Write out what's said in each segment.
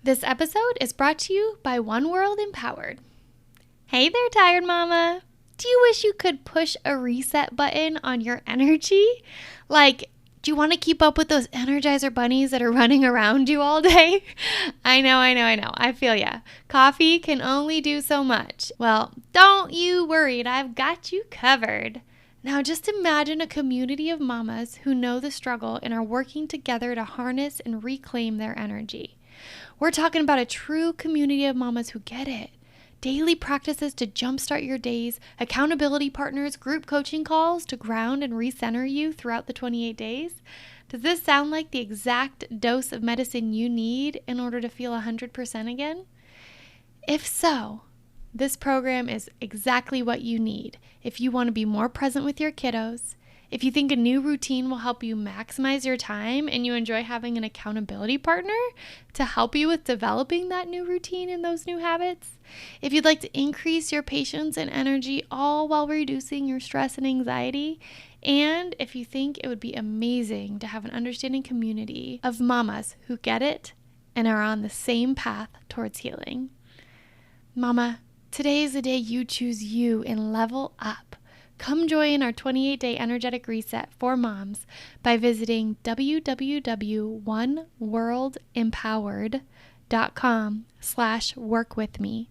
This episode is brought to you by One World Empowered. Hey there, tired mama. Do you wish you could push a reset button on your energy? Like, do you want to keep up with those Energizer bunnies that are running around you all day? I know. I feel ya. Coffee can only do so much. Well, don't you worry. I've got you covered. Now just imagine a community of mamas who know the struggle and are working together to harness and reclaim their energy. We're talking about a true community of mamas who get it. Daily practices to jumpstart your days, accountability partners, group coaching calls to ground and recenter you throughout the 28 days. Does this sound like the exact dose of medicine you need in order to feel 100% again? If so, this program is exactly what you need if you want to be more present with your kiddos, if you think a new routine will help you maximize your time and you enjoy having an accountability partner to help you with developing that new routine and those new habits, if you'd like to increase your patience and energy all while reducing your stress and anxiety, and if you think it would be amazing to have an understanding community of mamas who get it and are on the same path towards healing. Mama, today is the day you choose you and level up. Come join our 28-day energetic reset for moms by visiting www.oneworldempowered.com/workwithme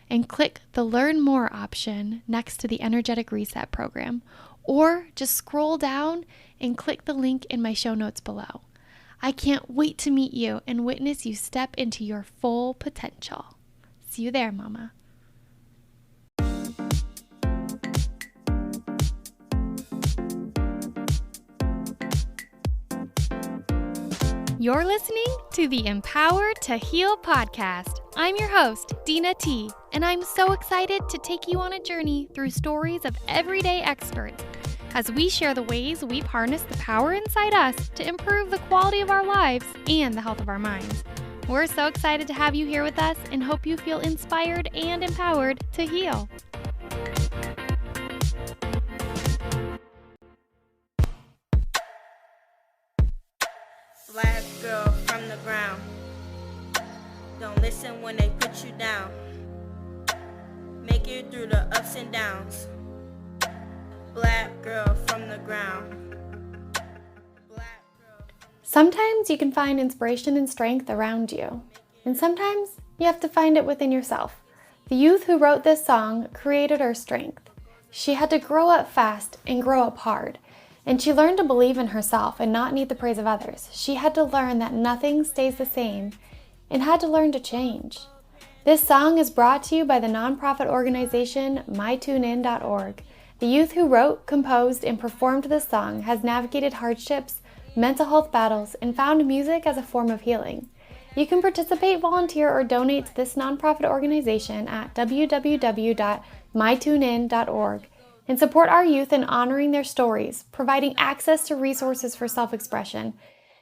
and click the Learn More option next to the Energetic Reset program, or just scroll down and click the link in my show notes below. I can't wait to meet you and witness you step into your full potential. See you there, Mama. You're listening to the Empowered to Heal podcast. I'm your host, Dina T, and I'm so excited to take you on a journey through stories of everyday experts as we share the ways we've harnessed the power inside us to improve the quality of our lives and the health of our minds. We're so excited to have you here with us and hope you feel inspired and empowered to heal. Black girl from the ground. Don't listen when they put you down. Make it through the ups and downs. Black girl from the ground. Sometimes you can find inspiration and strength around you, and sometimes you have to find it within yourself. The youth who wrote this song created her strength. She had to grow up fast and grow up hard. And she learned to believe in herself and not need the praise of others. She had to learn that nothing stays the same and had to learn to change. This song is brought to you by the nonprofit organization mytunein.org. The youth who wrote, composed, and performed this song has navigated hardships, mental health battles, and found music as a form of healing. You can participate, volunteer, or donate to this nonprofit organization at www.mytunein.org. and support our youth in honoring their stories, providing access to resources for self-expression,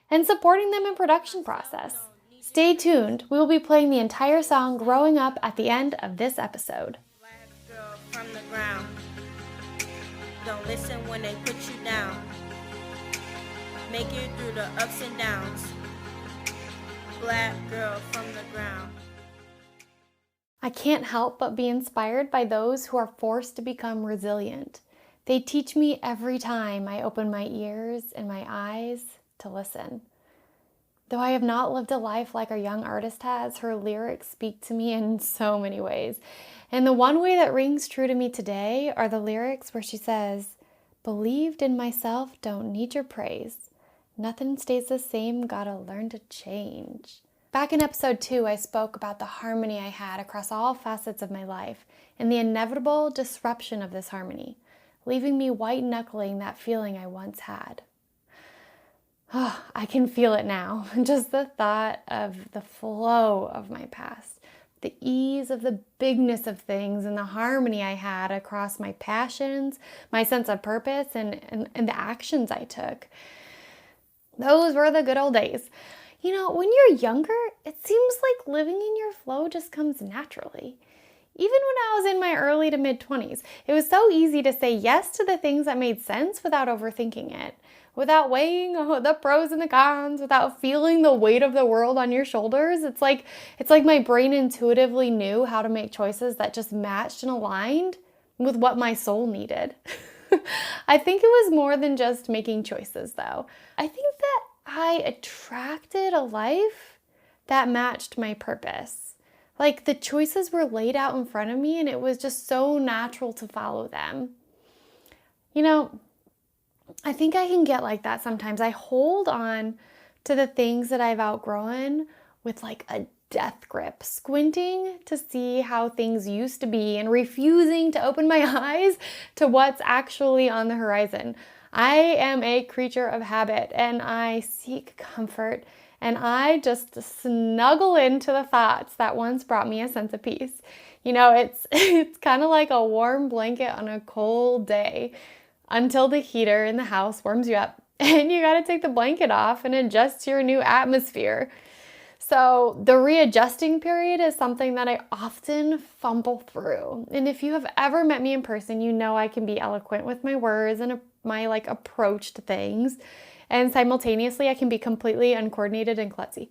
and supporting them in production process. Stay tuned. We will be playing the entire song Growing Up at the end of this episode. Black girl from the ground. Don't listen when they put you down. Make it through the ups and downs. Black girl from the ground. I can't help but be inspired by those who are forced to become resilient. They teach me every time I open my ears and my eyes to listen. Though I have not lived a life like our young artist has, her lyrics speak to me in so many ways. And the one way that rings true to me today are the lyrics where she says, "Believed in myself, don't need your praise. Nothing stays the same, gotta learn to change." Back in episode 2, I spoke about the harmony I had across all facets of my life and the inevitable disruption of this harmony, leaving me white-knuckling that feeling I once had. Oh, I can feel it now. Just the thought of the flow of my past, the ease of the bigness of things, and the harmony I had across my passions, my sense of purpose, and the actions I took. Those were the good old days. You know, when you're younger, it seems like living in your flow just comes naturally. Even when I was in my early to mid-20s, it was so easy to say yes to the things that made sense without overthinking it. without weighing the pros and the cons, without feeling the weight of the world on your shoulders. It's like my brain intuitively knew how to make choices that just matched and aligned with what my soul needed. I think it was more than just making choices, though. I think that I attracted a life that matched my purpose. Like, the choices were laid out in front of me, and it was just so natural to follow them. You know, I think I can get like that sometimes. I hold on to the things that I've outgrown with like a death grip, squinting to see how things used to be and refusing to open my eyes to what's actually on the horizon. I am a creature of habit, and I seek comfort, and I just snuggle into the thoughts that once brought me a sense of peace. You know, it's kind of like a warm blanket on a cold day until the heater in the house warms you up and you got to take the blanket off and adjust to your new atmosphere. So the readjusting period is something that I often fumble through. And if you have ever met me in person, you know I can be eloquent with my words and my like approach to things. And simultaneously, I can be completely uncoordinated and klutzy.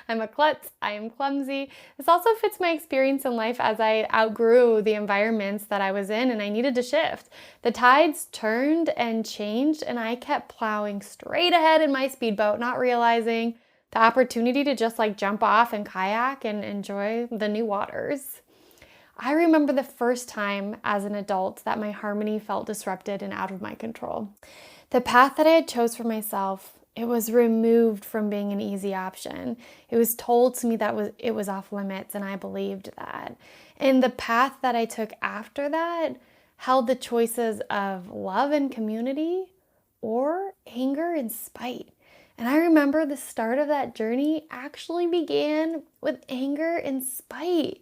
I'm a klutz. I am clumsy. This also fits my experience in life as I outgrew the environments that I was in and I needed to shift. The tides turned and changed, and I kept plowing straight ahead in my speedboat, not realizing the opportunity to just like jump off and kayak and enjoy the new waters. I remember the first time as an adult that my harmony felt disrupted and out of my control. The path that I had chose for myself, it was removed from being an easy option. It was told to me that it was off limits, and I believed that. And the path that I took after that held the choices of love and community or anger and spite. And I remember the start of that journey actually began with anger and spite.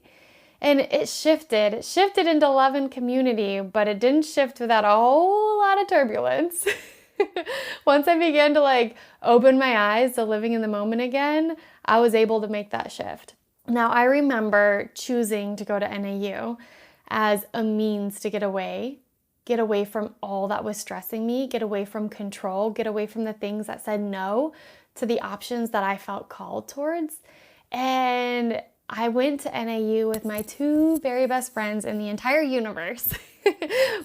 And it shifted into love and community, but it didn't shift without a whole lot of turbulence. Once I began to like open my eyes to living in the moment again, I was able to make that shift. Now, I remember choosing to go to NAU as a means to get away from all that was stressing me, get away from control, get away from the things that said no to the options that I felt called towards. And I went to NAU with my two very best friends in the entire universe.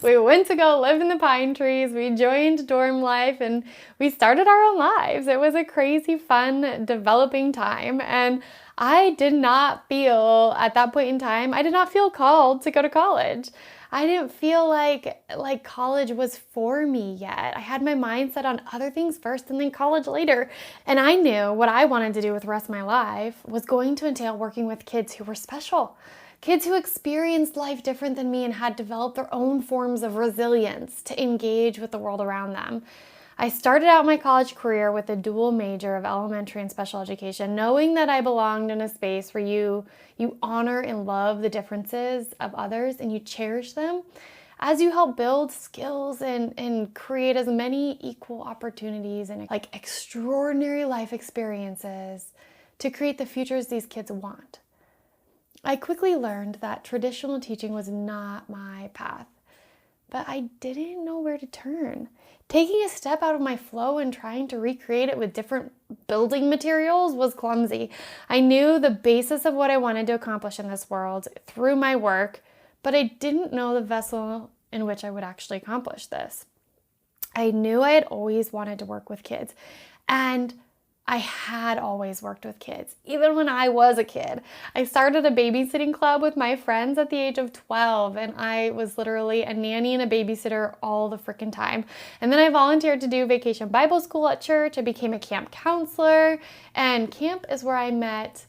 We went to go live in the pine trees. We joined dorm life and we started our own lives. It was a crazy, fun, developing time. And I did not feel, at that point in time, I did not feel called to go to college. I didn't feel like college was for me yet. I had my mind set on other things first and then college later. And I knew what I wanted to do with the rest of my life was going to entail working with kids who were special. Kids who experienced life different than me and had developed their own forms of resilience to engage with the world around them. I started out my college career with a dual major of elementary and special education, knowing that I belonged in a space where you honor and love the differences of others and you cherish them as you help build skills and create as many equal opportunities and like extraordinary life experiences to create the futures these kids want. I quickly learned that traditional teaching was not my path, but I didn't know where to turn. Taking a step out of my flow and trying to recreate it with different building materials was clumsy. I knew the basis of what I wanted to accomplish in this world through my work, but I didn't know the vessel in which I would actually accomplish this. I knew I had always wanted to work with kids, and I had always worked with kids, even when I was a kid. I started a babysitting club with my friends at the age of 12, and I was literally a nanny and a babysitter all the freaking time. And then I volunteered to do vacation Bible school at church. I became a camp counselor, and camp is where I met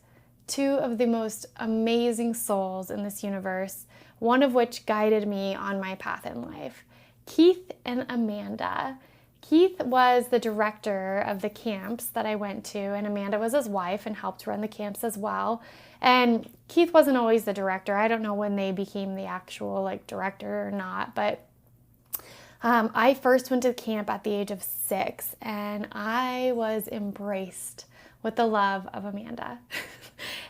two of the most amazing souls in this universe, one of which guided me on my path in life, Keith and Amanda. Keith was the director of the camps that I went to, and Amanda was his wife and helped run the camps as well. And Keith wasn't always the director. I don't know when they became the actual director or not, but I first went to camp at the age of 6, and I was embraced with the love of Amanda.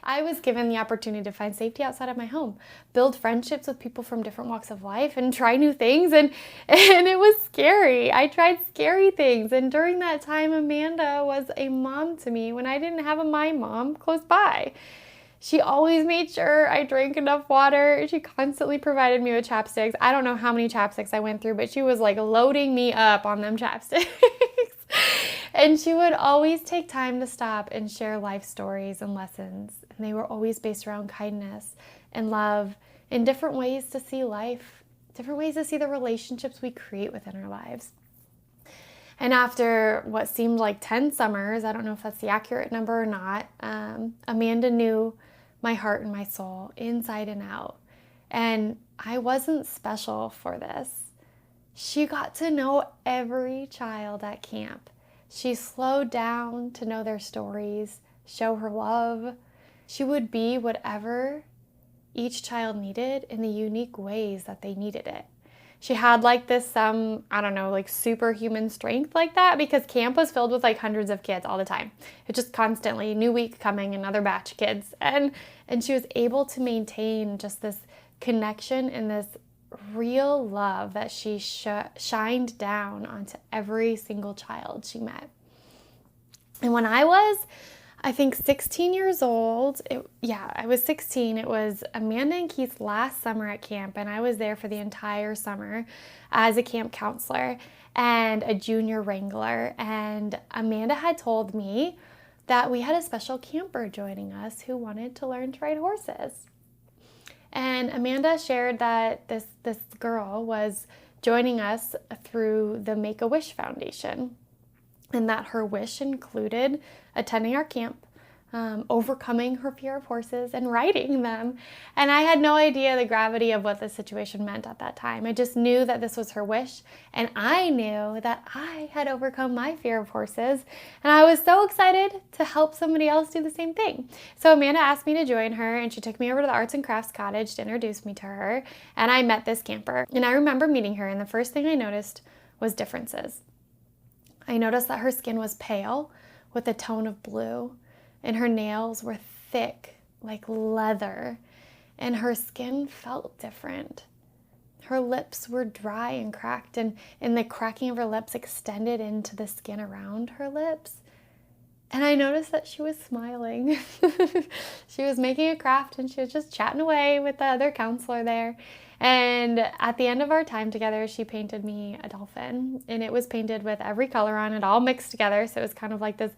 I was given the opportunity to find safety outside of my home, build friendships with people from different walks of life, and try new things. And it was scary. I tried scary things. And during that time, Amanda was a mom to me when I didn't have my mom close by. She always made sure I drank enough water. She constantly provided me with chapsticks. I don't know how many chapsticks I went through, but she was like loading me up on them chapsticks. And she would always take time to stop and share life stories and lessons. And they were always based around kindness and love and different ways to see life, different ways to see the relationships we create within our lives. And after what seemed like 10 summers, I don't know if that's the accurate number or not, Amanda knew my heart and my soul inside and out. And I wasn't special for this. She got to know every child at camp. She slowed down to know their stories, show her love. She would be whatever each child needed in the unique ways that they needed it. She had like this, like superhuman strength like that, because camp was filled with like hundreds of kids all the time. It just constantly, new week coming, another batch of kids. And she was able to maintain just this connection and this real love that she shined down onto every single child she met. And when I was, I think 16 years old. I was 16. It was Amanda and Keith's last summer at camp, and I was there for the entire summer as a camp counselor and a junior wrangler. And Amanda had told me that we had a special camper joining us who wanted to learn to ride horses. And Amanda shared that this girl was joining us through the Make-A-Wish Foundation, and that her wish included attending our camp, overcoming her fear of horses, and riding them. And I had no idea the gravity of what this situation meant at that time. I just knew that this was her wish, and I knew that I had overcome my fear of horses, and I was so excited to help somebody else do the same thing. So Amanda asked me to join her, and she took me over to the Arts and Crafts Cottage to introduce me to her, and I met this camper. And I remember meeting her, and the first thing I noticed was differences. I noticed that her skin was pale with a tone of blue, and her nails were thick like leather, and her skin felt different. Her lips were dry and cracked, and the cracking of her lips extended into the skin around her lips. And I noticed that she was smiling. She was making a craft, and she was just chatting away with the other counselor there. And at the end of our time together, she painted me a dolphin, and it was painted with every color on it, all mixed together. So it was kind of like this,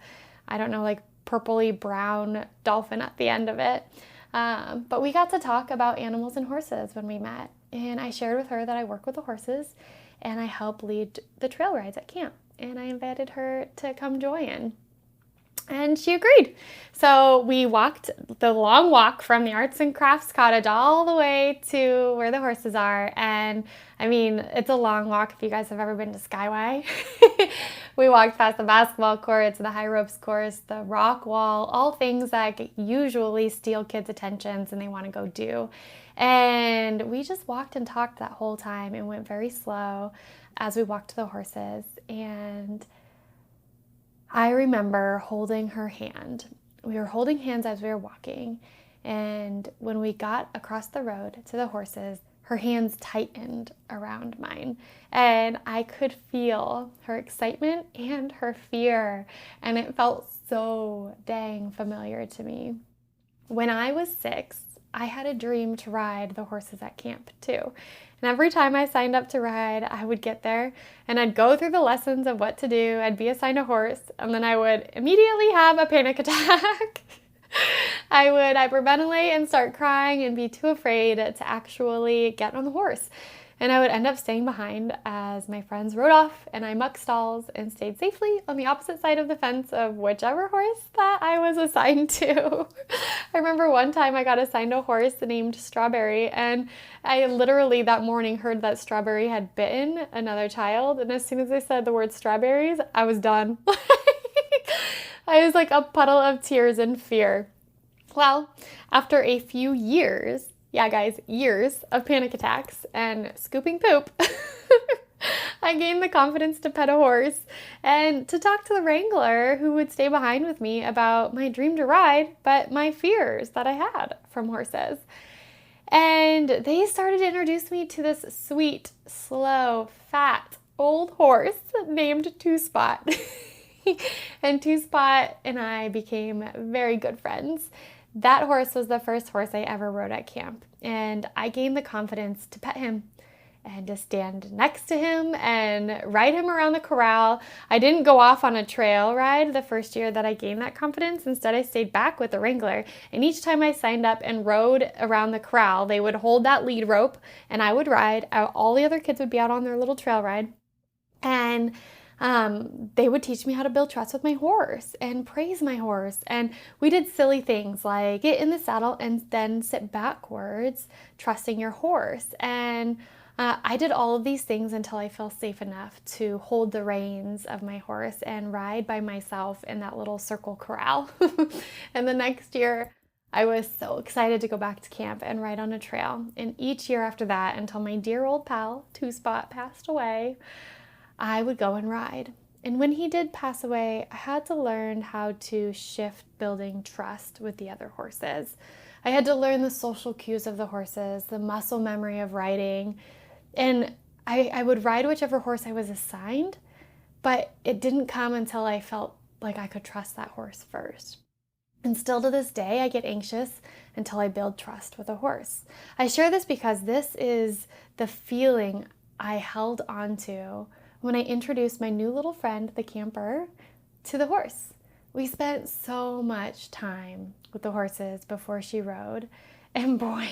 like purpley brown dolphin at the end of it. But we got to talk about animals and horses when we met. And I shared with her that I work with the horses and I help lead the trail rides at camp. And I invited her to come join. And she agreed. So we walked the long walk from the Arts and Crafts Cottage all the way to where the horses are. And I mean, it's a long walk if you guys have ever been to Skyway. We walked past the basketball courts, the high ropes course, the rock wall, all things that usually steal kids' attentions and they want to go do. And we just walked and talked that whole time and went very slow as we walked to the horses. And I remember holding her hand. We were holding hands as we were walking, and when we got across the road to the horses, her hands tightened around mine, and I could feel her excitement and her fear, and it felt so dang familiar to me. When I was 6, I had a dream to ride the horses at camp too. And every time I signed up to ride, I would get there and I'd go through the lessons of what to do. I'd be assigned a horse, and then I would immediately have a panic attack. I would hyperventilate and start crying and be too afraid to actually get on the horse. And I would end up staying behind as my friends rode off and I muck stalls and stayed safely on the opposite side of the fence of whichever horse that I was assigned to. I remember one time I got assigned a horse named Strawberry, and I literally that morning heard that Strawberry had bitten another child, and as soon as I said the word strawberries, I was done. I was like a puddle of tears and fear. Well, after a few years, years of panic attacks and scooping poop, I gained the confidence to pet a horse and to talk to the wrangler who would stay behind with me about my dream to ride, but my fears that I had from horses. And they started to introduce me to this sweet, slow, fat, old horse named Two Spot. And Two Spot and I became very good friends. That horse was the first horse I ever rode at camp, and I gained the confidence to pet him and to stand next to him and ride him around the corral. I didn't go off on a trail ride the first year that I gained that confidence. Instead, I stayed back with the wrangler, and each time I signed up and rode around the corral, they would hold that lead rope and I would ride. All the other kids would be out on their little trail ride, and they would teach me how to build trust with my horse and praise my horse. And we did silly things like get in the saddle and then sit backwards, trusting your horse. And I did all of these things until I felt safe enough to hold the reins of my horse and ride by myself in that little circle corral. And the next year, I was so excited to go back to camp and ride on a trail. And each year after that, until my dear old pal, Two Spot, passed away, I would go and ride. And when he did pass away, I had to learn how to shift building trust with the other horses. I had to learn the social cues of the horses, the muscle memory of riding. And I would ride whichever horse I was assigned, but it didn't come until I felt like I could trust that horse first. And still to this day, I get anxious until I build trust with a horse. I share this because this is the feeling I held on to when I introduced my new little friend, the camper, to the horse. We spent so much time with the horses before she rode. And boy,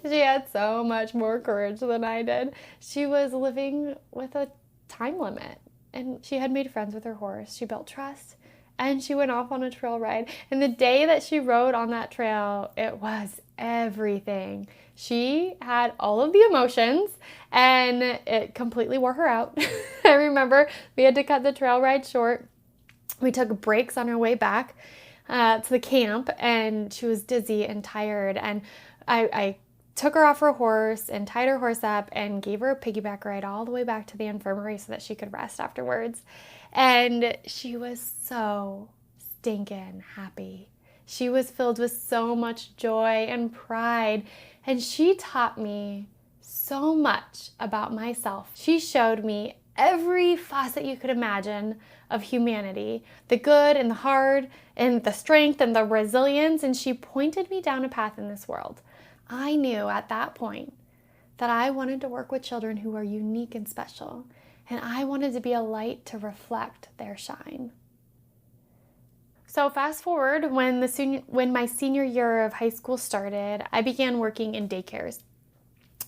she had so much more courage than I did. She was living with a time limit, and she had made friends with her horse. She built trust, and she went off on a trail ride. And the day that she rode on that trail, it was everything. She had all of the emotions, and it completely wore her out. I remember we had to cut the trail ride short. We took breaks on our way back to the camp, and she was dizzy and tired. And I took her off her horse and tied her horse up and gave her a piggyback ride all the way back to the infirmary so that she could rest afterwards. And she was so stinking happy. She was filled with so much joy and pride, and she taught me so much about myself. She showed me every facet you could imagine of humanity, the good and the hard, and the strength and the resilience, and she pointed me down a path in this world. I knew at that point that I wanted to work with children who are unique and special, and I wanted to be a light to reflect their shine. So fast forward, when my senior year of high school started, I began working in daycares,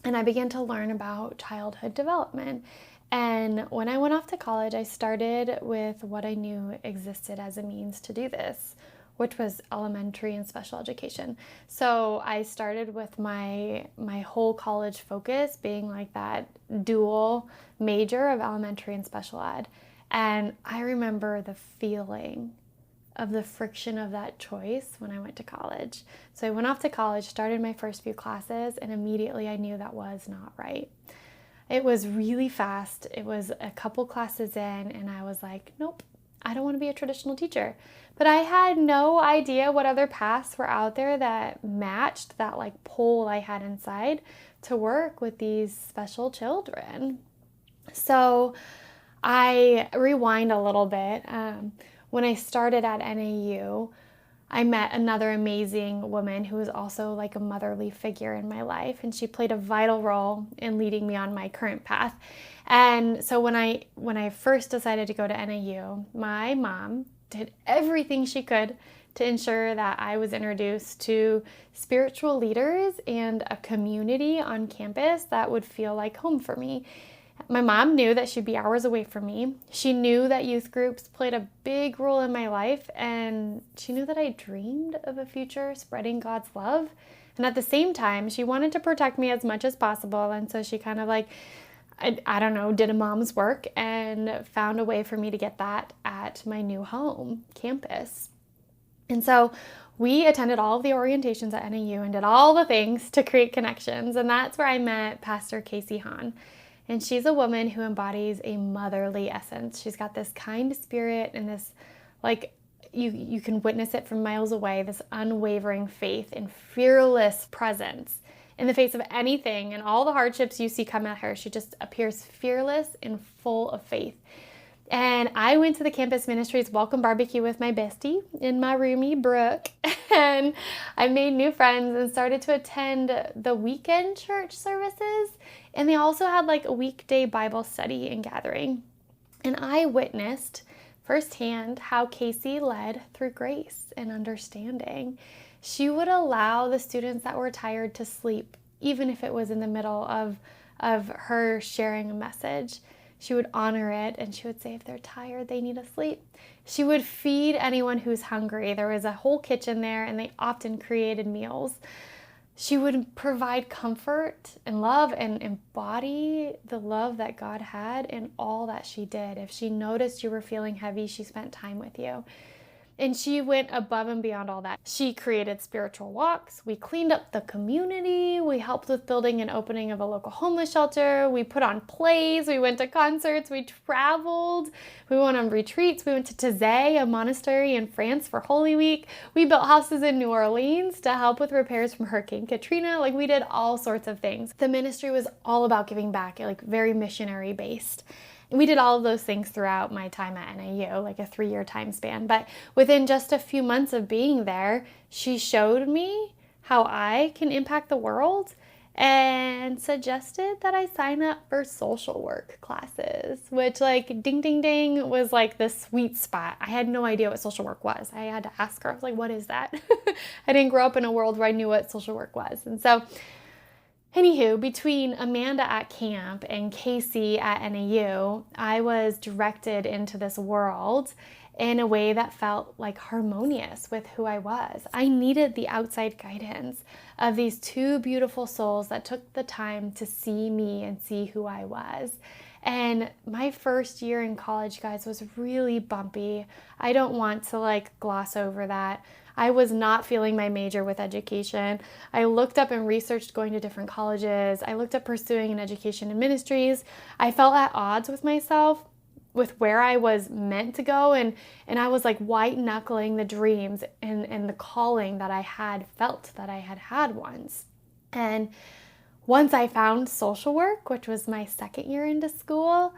and I began to learn about childhood development. And when I went off to college, I started with what I knew existed as a means to do this, which was elementary and special education. So I started with my whole college focus being like that dual major of elementary and special ed. And I remember the feeling of the friction of that choice when I went to college. So I went off to college, started my first few classes, and immediately I knew that was not right. It was really fast. It was a couple classes in, and I was like, nope, I don't want to be a traditional teacher. But I had no idea what other paths were out there that matched that like pull I had inside to work with these special children. So I rewind a little bit. When I started at NAU, I met another amazing woman who was also like a motherly figure in my life, and she played a vital role in leading me on my current path. And so when I first decided to go to NAU, my mom did everything she could to ensure that I was introduced to spiritual leaders and a community on campus that would feel like home for me. My mom knew that she'd be hours away from me. She knew that youth groups played a big role in my life, and she knew that I dreamed of a future spreading God's love. And at the same time, she wanted to protect me as much as possible. And so she kind of like, I don't know, did a mom's work and found a way for me to get that at my new home campus. And so we attended all of the orientations at NAU and did all the things to create connections. And that's where I met Pastor Casey Hahn. And she's a woman who embodies a motherly essence. She's got this kind spirit and this, like, you can witness it from miles away, this unwavering faith and fearless presence in the face of anything and all the hardships you see come at her. She just appears fearless and full of faith. And I went to the campus ministries welcome barbecue with my bestie and my roomie, Brooke. And I made new friends and started to attend the weekend church services. And they also had like a weekday Bible study and gathering. And I witnessed firsthand how Casey led through grace and understanding. She would allow the students that were tired to sleep, even if it was in the middle of her sharing a message. She would honor it, and she would say if they're tired, they need to sleep. She would feed anyone who's hungry. There was a whole kitchen there, and they often created meals. She would provide comfort and love and embody the love that God had in all that she did. If she noticed you were feeling heavy, she spent time with you. And she went above and beyond all that. She created spiritual walks. We cleaned up the community. We helped with building and opening of a local homeless shelter. We put on plays. We went to concerts. We traveled. We went on retreats. We went to Taizé, a monastery in France, for Holy Week. We built houses in New Orleans to help with repairs from Hurricane Katrina. Like, we did all sorts of things. The ministry was all about giving back, like very missionary based. We did all of those things throughout my time at NAU, like a 3-year time span. But within just a few months of being there, she showed me how I can impact the world and suggested that I sign up for social work classes, which, like, ding, ding, ding, was like the sweet spot. I had no idea what social work was. I had to ask her. I was like, what is that? I didn't grow up in a world where I knew what social work was. And so anywho, between Amanda at camp and Casey at NAU, I was directed into this world in a way that felt like harmonious with who I was. I needed the outside guidance of these two beautiful souls that took the time to see me and see who I was. And my first year in college, guys, was really bumpy. I don't want to like gloss over that. I was not feeling my major with education. I looked up and researched going to different colleges. I looked up pursuing an education in ministries. I felt at odds with myself, with where I was meant to go. And I was like white knuckling the dreams and the calling that I had felt that I had had once. And once I found social work, which was my second year into school,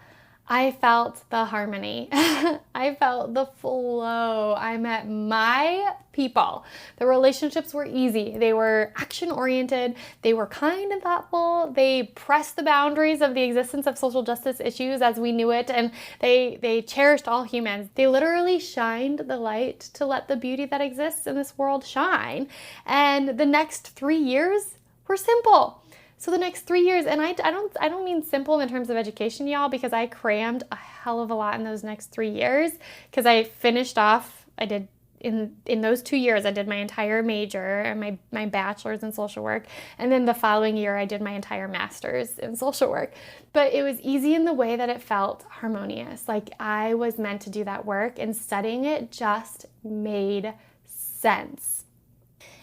I felt the harmony. I felt the flow. I met my people. The relationships were easy. They were action-oriented. They were kind and thoughtful. They pressed the boundaries of the existence of social justice issues as we knew it, and they cherished all humans. They literally shined the light to let the beauty that exists in this world shine. And the next 3 years were simple. So the next 3 years, and I don't mean simple in terms of education, y'all, because I crammed a hell of a lot in those next 3 years, because I finished off, I did, in those 2 years, I did my entire major and my bachelor's in social work, and then the following year, I did my entire master's in social work. But it was easy in the way that it felt harmonious. Like I was meant to do that work, and studying it just made sense.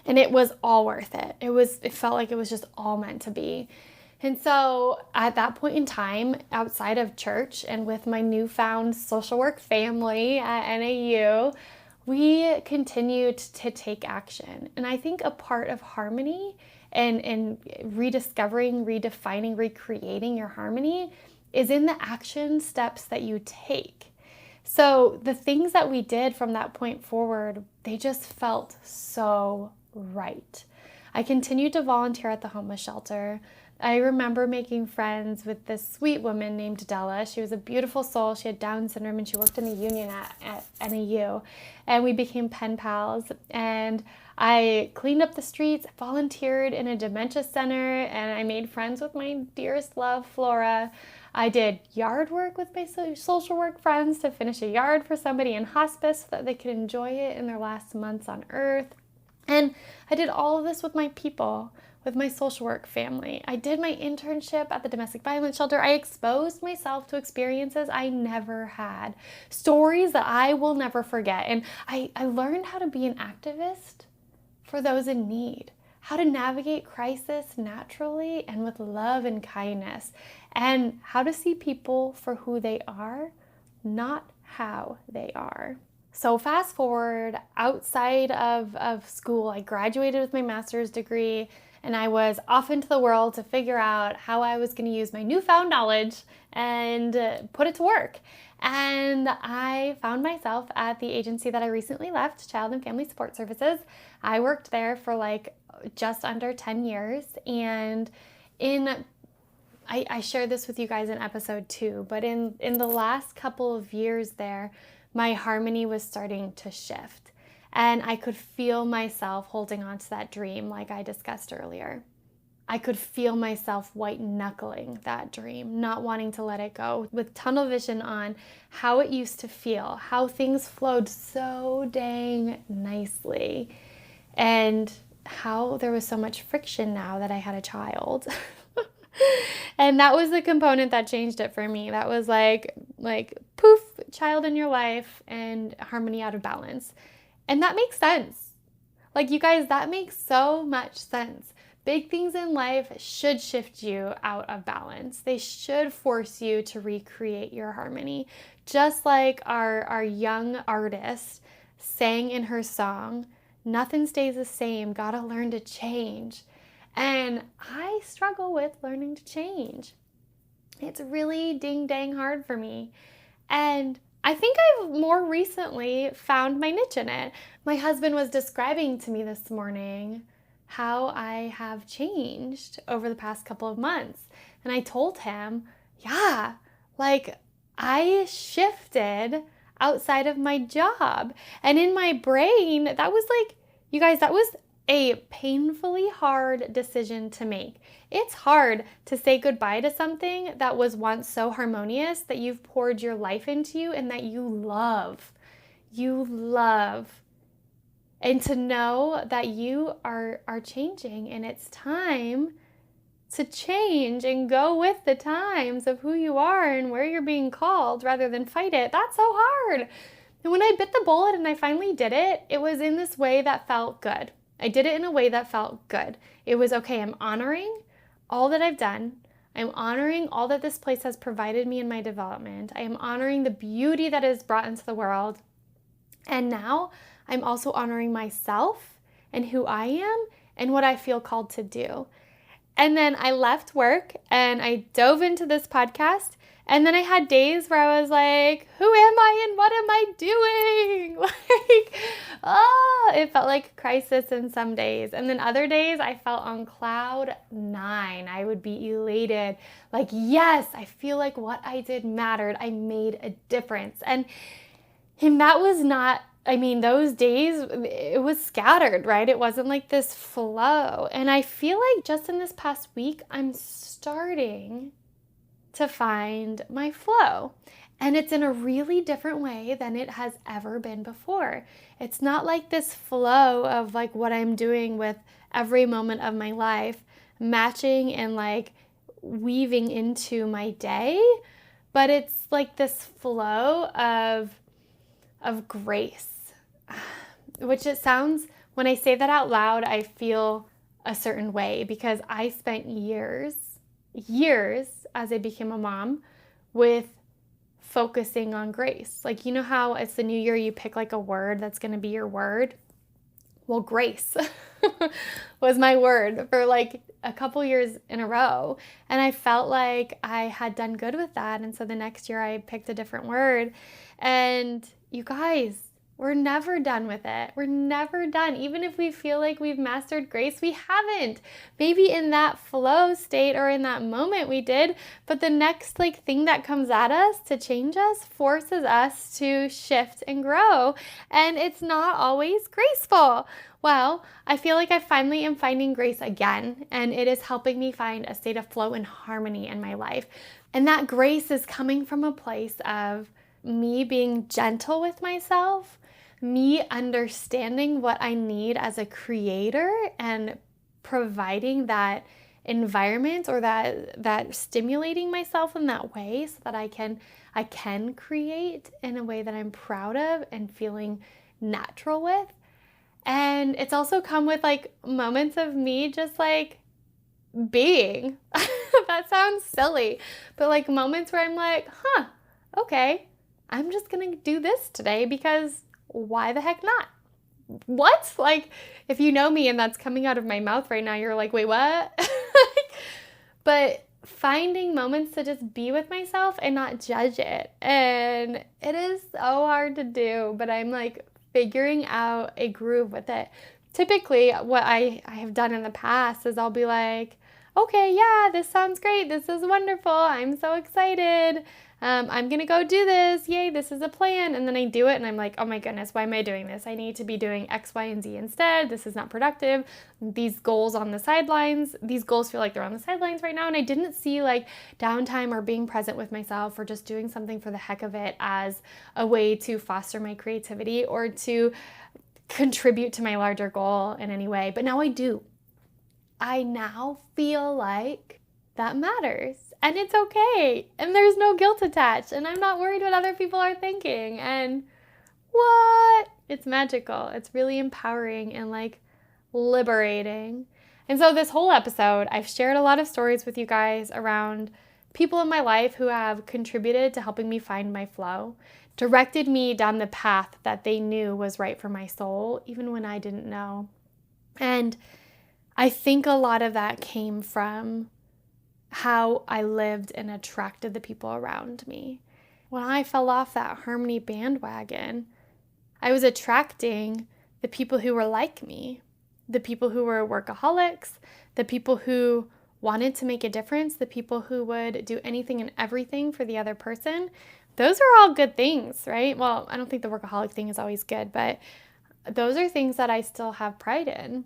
And it was all worth it. It felt like it was just all meant to be. And so at that point in time, outside of church and with my newfound social work family at NAU, we continued to take action. And I think a part of harmony and rediscovering, redefining, recreating your harmony is in the action steps that you take. So the things that we did from that point forward, they just felt so right. I continued to volunteer at the homeless shelter. I remember making friends with this sweet woman named Della. She was a beautiful soul. She had Down syndrome and she worked in the union at NAU. And we became pen pals. And I cleaned up the streets, volunteered in a dementia center, and I made friends with my dearest love, Flora. I did yard work with my social work friends to finish a yard for somebody in hospice so that they could enjoy it in their last months on earth. And I did all of this with my people, with my social work family. I did my internship at the domestic violence shelter. I exposed myself to experiences I never had, stories that I will never forget. And I learned how to be an activist for those in need. how to navigate crisis naturally and with love and kindness, and how to see people for who they are, not how they are. So fast forward, outside of school, I graduated with my master's degree, and I was off into the world to figure out how I was going to use my newfound knowledge and put it to work. And I found myself at the agency that I recently left, Child and Family Support Services. I worked there for like just under 10 years. And I shared this with you guys in episode 2, but in the last couple of years there, my harmony was starting to shift. And I could feel myself holding on to that dream like I discussed earlier. I could feel myself white knuckling that dream, not wanting to let it go, with tunnel vision on how it used to feel, how things flowed so dang nicely, and how there was so much friction now that I had a child. And that was the component that changed it for me. That was like poof, child in your life and harmony out of balance. And that makes sense. Like, you guys, that makes so much sense. Big things in life should shift you out of balance. They should force you to recreate your harmony. Just like our young artist sang in her song, nothing stays the same, gotta learn to change. And I struggle with learning to change. It's really ding dang hard for me. And I think I've more recently found my niche in it. My husband was describing to me this morning how I have changed over the past couple of months. And I told him, yeah, like I shifted outside of my job. And in my brain, that was like, you guys, that was a painfully hard decision to make. It's hard to say goodbye to something that was once so harmonious, that you've poured your life into and that you love. You love. And to know that you are changing, and it's time to change and go with the times of who you are and where you're being called rather than fight it. That's so hard. And when I bit the bullet and I finally did it, it was in this way that felt good. I did it in a way that felt good. It was okay. I'm honoring all that I've done. I'm honoring all that this place has provided me in my development. I am honoring the beauty that is brought into the world. And now I'm also honoring myself and who I am and what I feel called to do. And then I left work and I dove into this podcast. And then I had days where I was like, who am I and what am I doing? It felt like crisis in some days. And then other days I felt on cloud 9. I would be elated. Like, yes, I feel like what I did mattered. I made a difference. And that was not, those days, it was scattered, right? It wasn't like this flow. And I feel like just in this past week, I'm starting to find my flow. And it's in a really different way than it has ever been before. It's not like this flow of like what I'm doing with every moment of my life, matching and like weaving into my day, but it's like this flow of grace, which it sounds, when I say that out loud, I feel a certain way because I spent years as I became a mom with focusing on grace. Like, you know how it's the new year, you pick like a word that's going to be your word? Well, grace was my word for like a couple years in a row. And I felt like I had done good with that. And so the next year I picked a different word. And you guys, we're never done with it. We're never done. Even if we feel like we've mastered grace, we haven't. Maybe in that flow state or in that moment we did, but the next like thing that comes at us to change us forces us to shift and grow. And it's not always graceful. Well, I feel like I finally am finding grace again, and it is helping me find a state of flow and harmony in my life. And that grace is coming from a place of me being gentle with myself, me understanding what I need as a creator and providing that environment or that stimulating myself in that way so that I can create in a way that I'm proud of and feeling natural with. And it's also come with like moments of me just like being. That sounds silly, but like moments where I'm like, okay, I'm just gonna do this today because why the heck not? What? Like, if you know me and that's coming out of my mouth right now, you're like, wait, what? But finding moments to just be with myself and not judge it. And it is so hard to do, but I'm like figuring out a groove with it. Typically, what I have done in the past is I'll be like, okay, yeah, this sounds great. This is wonderful. I'm so excited. I'm going to go do this. Yay, this is a plan. And then I do it and I'm like, oh my goodness, why am I doing this? I need to be doing X, Y, and Z instead. This is not productive. These goals on the sidelines, these goals feel like they're on the sidelines right now. And I didn't see like downtime or being present with myself or just doing something for the heck of it as a way to foster my creativity or to contribute to my larger goal in any way. But now I do. I now feel like that matters and it's okay and there's no guilt attached and I'm not worried what other people are thinking and what? It's magical. It's really empowering and like liberating. And so this whole episode, I've shared a lot of stories with you guys around people in my life who have contributed to helping me find my flow, directed me down the path that they knew was right for my soul, even when I didn't know. And I think a lot of that came from how I lived and attracted the people around me. When I fell off that harmony bandwagon, I was attracting the people who were like me, the people who were workaholics, the people who wanted to make a difference, the people who would do anything and everything for the other person. Those are all good things, right? Well, I don't think the workaholic thing is always good, but those are things that I still have pride in.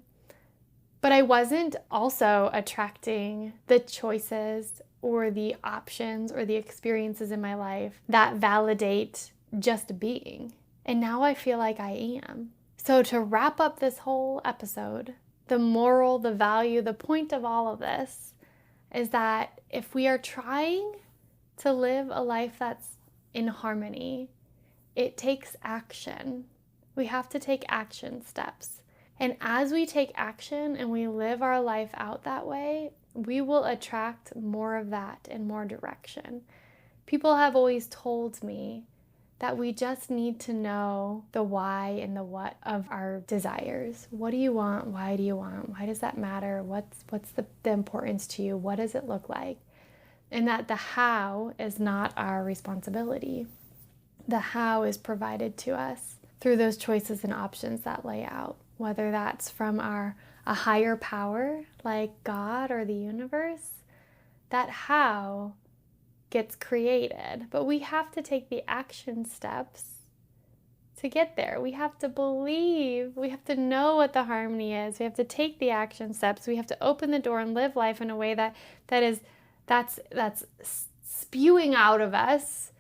But I wasn't also attracting the choices or the options or the experiences in my life that validate just being. And now I feel like I am. So to wrap up this whole episode, the moral, the value, the point of all of this is that if we are trying to live a life that's in harmony, it takes action. We have to take action steps. And as we take action and we live our life out that way, we will attract more of that and more direction. People have always told me that we just need to know the why and the what of our desires. What do you want? Why do you want? Why does that matter? What's the importance to you? What does it look like? And that the how is not our responsibility. The how is provided to us through those choices and options that lay out. Whether that's from a higher power like God or the universe, that how gets created. But we have to take the action steps to get there. We have to believe, we have to know what the harmony is. We have to take the action steps. We have to open the door and live life in a way that's spewing out of us.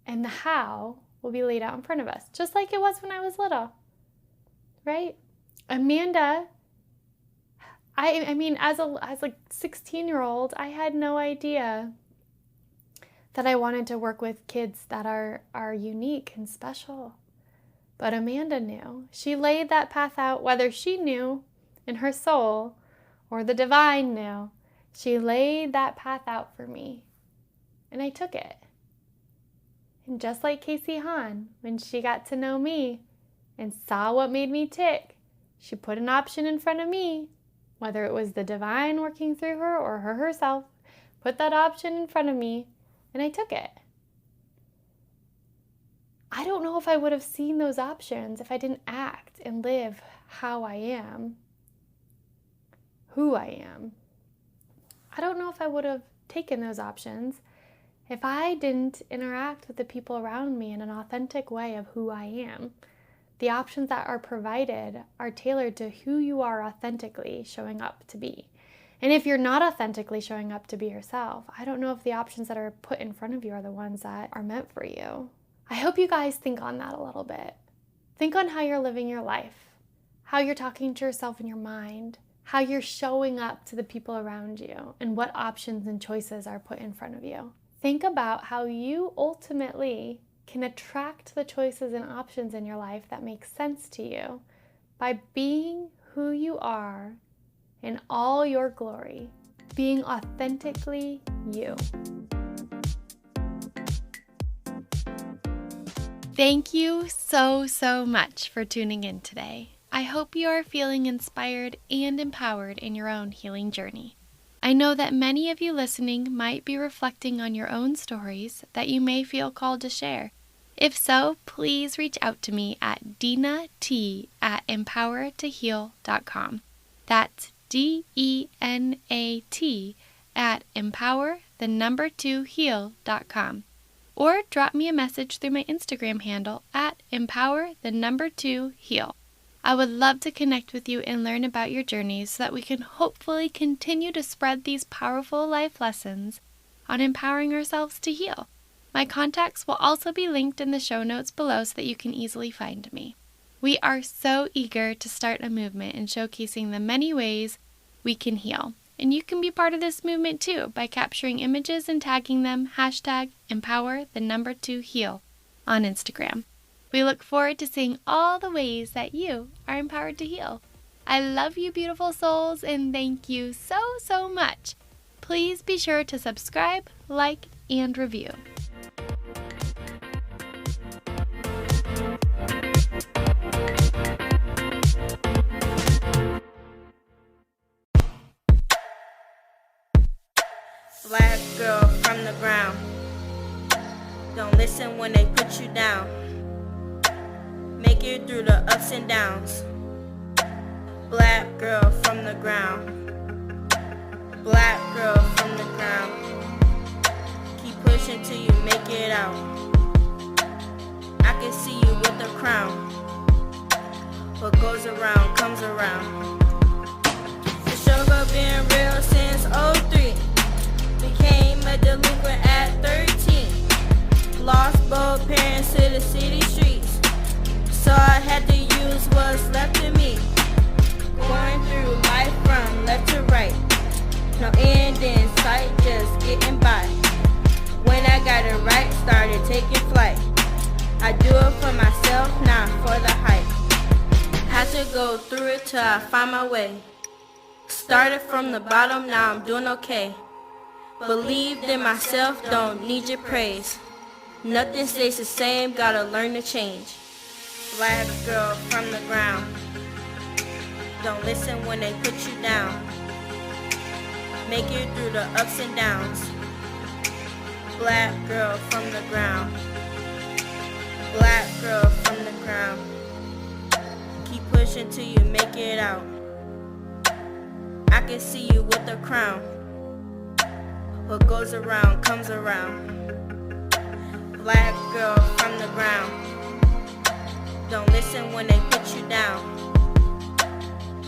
And the how will be laid out in front of us, just like it was when I was little. Right? Amanda, I mean, as a 16-year-old, I had no idea that I wanted to work with kids that are unique and special. But Amanda knew. She laid that path out, whether she knew in her soul or the divine knew. She laid that path out for me, and I took it. And just like Casey Hahn, when she got to know me, and saw what made me tick, she put an option in front of me, whether it was the divine working through her or her herself, put that option in front of me, and I took it. I don't know if I would have seen those options if I didn't act and live how I am, who I am. I don't know if I would have taken those options if I didn't interact with the people around me in an authentic way of who I am. The options that are provided are tailored to who you are authentically showing up to be. And if you're not authentically showing up to be yourself, I don't know if the options that are put in front of you are the ones that are meant for you. I hope you guys think on that a little bit. Think on how you're living your life, how you're talking to yourself in your mind, how you're showing up to the people around you, and what options and choices are put in front of you. Think about how you ultimately can attract the choices and options in your life that make sense to you by being who you are in all your glory, being authentically you. Thank you so much for tuning in today. I hope you are feeling inspired and empowered in your own healing journey. I know that many of you listening might be reflecting on your own stories that you may feel called to share. If so, please reach out to me at dinat@empowertoheal.com. That's DENAT@empower2heal.com. Or drop me a message through my Instagram handle at empower2heal. I would love to connect with you and learn about your journeys so that we can hopefully continue to spread these powerful life lessons on empowering ourselves to heal. My contacts will also be linked in the show notes below so that you can easily find me. We are so eager to start a movement in showcasing the many ways we can heal. And you can be part of this movement too by capturing images and tagging them #empower2heal on Instagram. We look forward to seeing all the ways that you are empowered to heal. I love you, beautiful souls, and thank you so much. Please be sure to subscribe, like, and review. Black girl from the ground. Don't listen when they put you down. Make it through the ups and downs. Black girl from the ground. Black girl from the ground. Keep pushing till you make it out. I can see you with a crown. What goes around comes around. The struggle been real since '03. Became a delinquent at 13. Lost both parents to the city streets. So I had to use what's left of me. Going through life from left to right. No end in sight, just getting by. When I got it right, started taking flight. I do it for myself, not for the hype. Had to go through it till I find my way. Started from the bottom, now I'm doing okay. Believed in myself, don't need your praise. Nothing stays the same, gotta learn to change. Black girl from the ground. Don't listen when they put you down. Make it through the ups and downs. Black girl from the ground. Black girl from the ground. Keep pushing till you make it out. I can see you with a crown. What goes around comes around. Black girl from the ground. Don't listen when they put you down.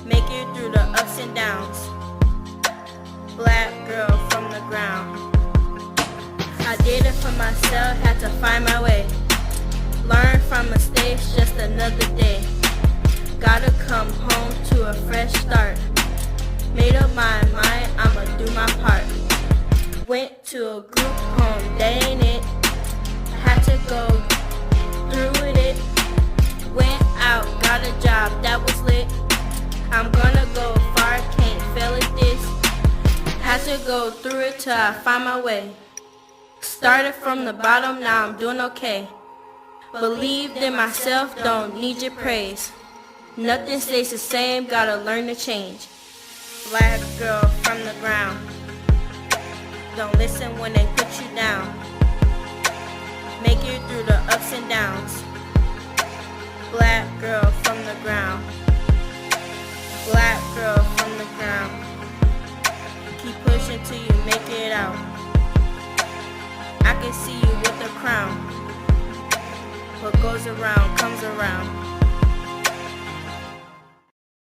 Make it through the ups and downs. Black girl from the ground. I did it for myself, had to find my way. Learn from mistakes, just another day. Gotta come home to a fresh start. Made up my mind, I'ma do my part. Went to a group home, that ain't it. Had to go through with it. Went out, got a job, that was lit. I'm gonna go far, can't fail at this. Had to go through it till I find my way. Started from the bottom, now I'm doing okay. Believed in myself, don't need your praise. Nothing stays the same, gotta learn to change. Black girl from the ground. Don't listen when they put you down. Make it through the ups and downs. Black girl from the ground. Black girl from the ground. Keep pushing till you make it out. I can see you with a crown. What goes around comes around.